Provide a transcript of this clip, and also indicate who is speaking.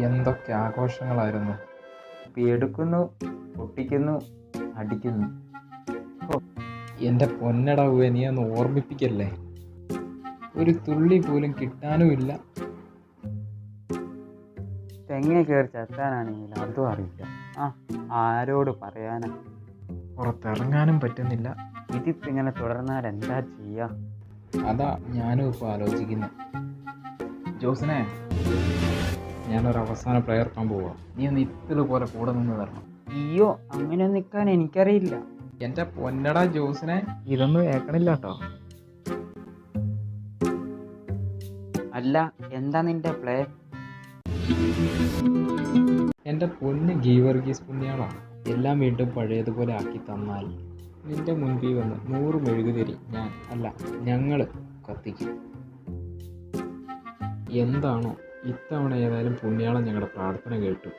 Speaker 1: എന്തൊക്കെ ആഘോഷങ്ങളായിരുന്നു.
Speaker 2: എടുക്കുന്നു, പൊട്ടിക്കുന്നു, അടിക്കുന്നു.
Speaker 1: എൻ്റെ പൊന്നടവുവെ, നീ ഒന്ന് ഓർമ്മിപ്പിക്കല്ലേ. ഒരു തുള്ളി പോലും കിട്ടാനുമില്ല.
Speaker 2: തെങ്ങ കയറി ചത്താനാണെങ്കിൽ അതും അറിയില്ല. ആരോട് പറയാനാ?
Speaker 1: പുറത്തിറങ്ങാനും പറ്റുന്നില്ല.
Speaker 2: ഇതിപ്പോൾ ഇങ്ങനെ തുടർന്നാൽ എന്താ ചെയ്യാ?
Speaker 1: അതാ ഞാനും ഇപ്പോൾ ആലോചിക്കുന്നു. ജോസിനെ, ഞാനൊരു അവസാന പ്ലെയർ ഇറക്കാൻ പോവാ. നീ ഒന്ന് ഇത്തിരി പോലെ കൂടെ നിന്ന് തരണം.
Speaker 2: അയ്യോ, അങ്ങനെ നിൽക്കാൻ എനിക്കറിയില്ല.
Speaker 1: എൻ്റെ പൊന്നടാ ജോസിനെ, ഇതൊന്നും ഏക്കണില്ല കേട്ടോ.
Speaker 2: അല്ല, എന്താ നിന്റെ പ്ലേ?
Speaker 1: എൻ്റെ പൊന്ന് ഗീവർഗീസ് പുണ്യാളാ, എല്ലാം വീണ്ടും പഴയതുപോലെ ആക്കി തന്നാൽ നിന്റെ മുൻപിൽ വന്ന് 100 മെഴുകുതിരി ഞങ്ങൾ കത്തിക്കും. എന്താണോ, ഇത്തവണ ഏതായാലും പുണ്യാളം ഞങ്ങളുടെ പ്രാർത്ഥന കേട്ടു.